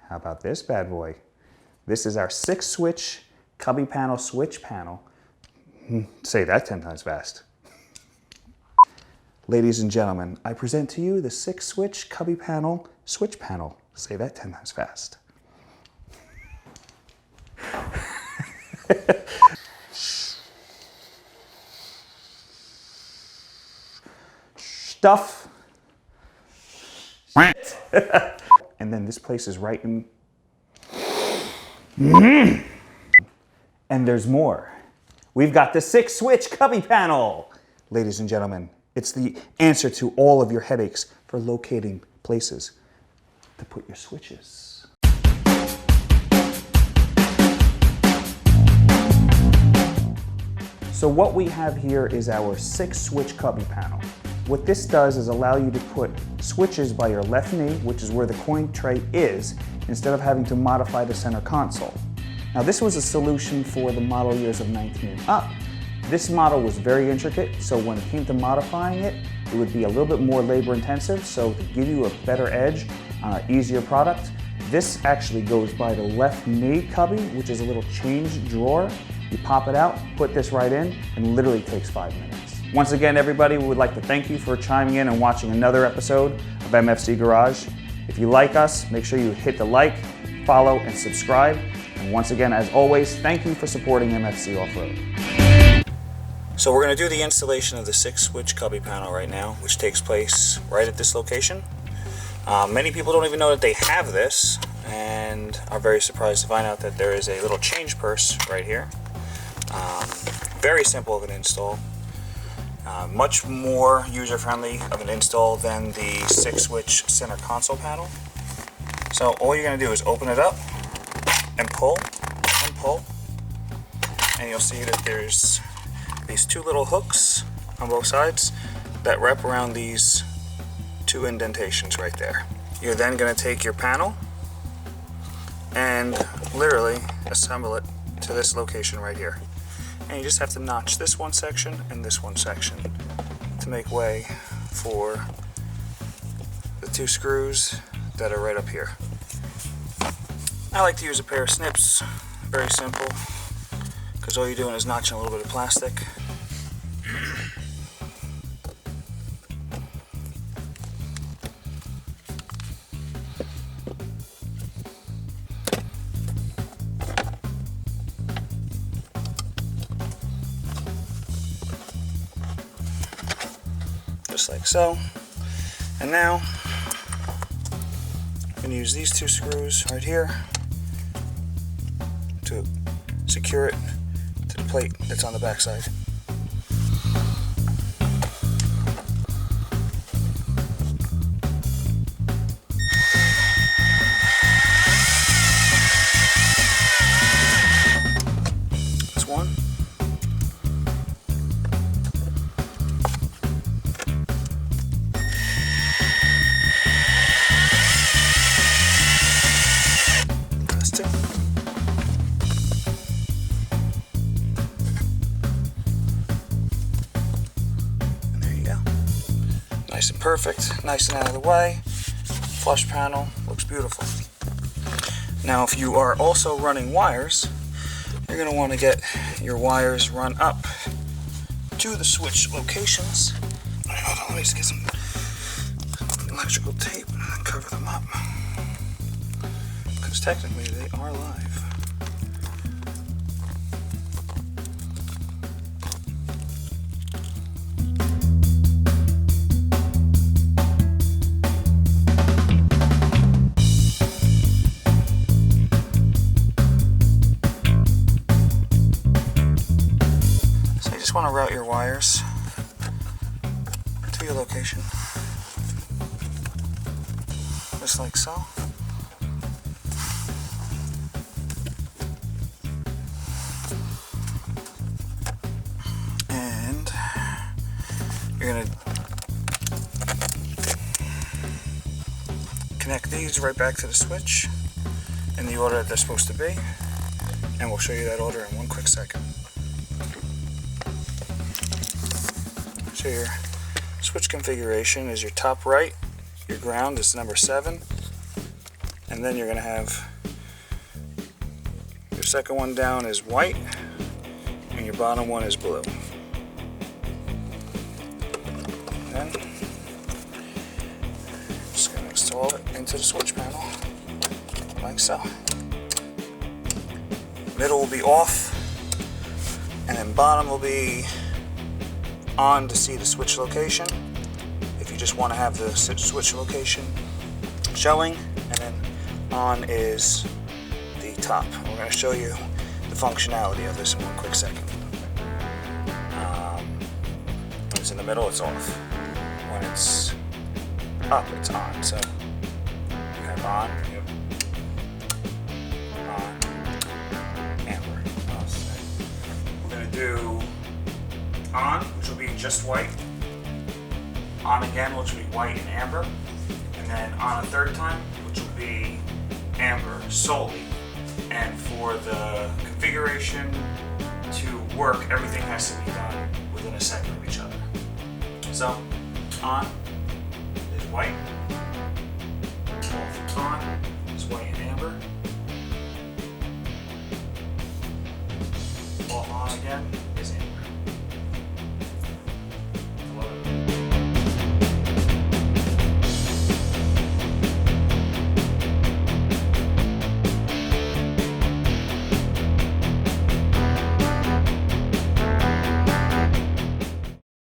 How about this bad boy? This is our 6-switch Cubby panel switch panel. Say that 10 times fast. Ladies and gentlemen, I present to you the 6-switch Cubby panel switch panel. Say that 10 times fast. Stuff. And then this place is right in. And there's more. We've got the 6-switch Cubby panel. Ladies and gentlemen, it's the answer to all of your headaches for locating places to put your switches. So what we have here is our 6-switch Cubby panel. What this does is allow you to put switches by your left knee, which is where the coin tray is, instead of having to modify the center console. Now this was a solution for the model years of 19 and up. This model was very intricate, so when it came to modifying it, it would be a little bit more labor intensive, so to give you a better edge, easier product, this actually goes by the left knee cubby, which is a little change drawer. You pop it out, put this right in, and literally takes 5 minutes. Once again, everybody, we would like to thank you for chiming in and watching another episode of MFC Garage. If you like us, make sure you hit the like, follow, and subscribe. And once again, as always, thank you for supporting MFC Offroad. So we're going to do the installation of the 6-switch Cubby panel right now, which takes place right at this location. Many people don't even know that they have this, and are very surprised to find out that there is a little change purse right here. Very simple of an install. Much more user-friendly of an install than the 6-switch center console panel. So all you're going to do is open it up and pull, and you'll see that there's these 2 little hooks on both sides that wrap around these 2 indentations right there. You're then going to take your panel and literally assemble it to this location right here. And you just have to notch this one section and this one section to make way for the 2 screws that are right up here. I like to use a pair of snips, very simple, because all you're doing is notching a little bit of plastic. Just like so. And now I'm going to use these 2 screws right here to secure it to the plate that's on the back side. That's one. Nice and perfect, nice and out of the way. Flush panel, looks beautiful. Now if you are also running wires, you're going to want to get your wires run up to the switch locations. Hold on, let me just get some electrical tape and cover them up. Because technically they are live. Just want to route your wires to your location, just like so. And you're going to connect these right back to the switch in the order that they're supposed to be, and we'll show you that order in one quick second. So your switch configuration is your top right, your ground is number 7, And then you're going to have your second one down is white, and your bottom one is blue. And then I'm just going to install it into the switch panel, like so. Middle will be off, and then bottom will be on to see the switch location. If you just want to have the switch location showing, and then on is the top. We're going to show you the functionality of this in one quick second. When it's in the middle, it's off. When it's up, it's on. So you have on, amber. We're going to do on, which will be just white. On again, which will be white and amber. And then on a third time, which will be amber solely. And for the configuration to work, everything has to be done within a second of each other. So, on is white, off on is white and amber,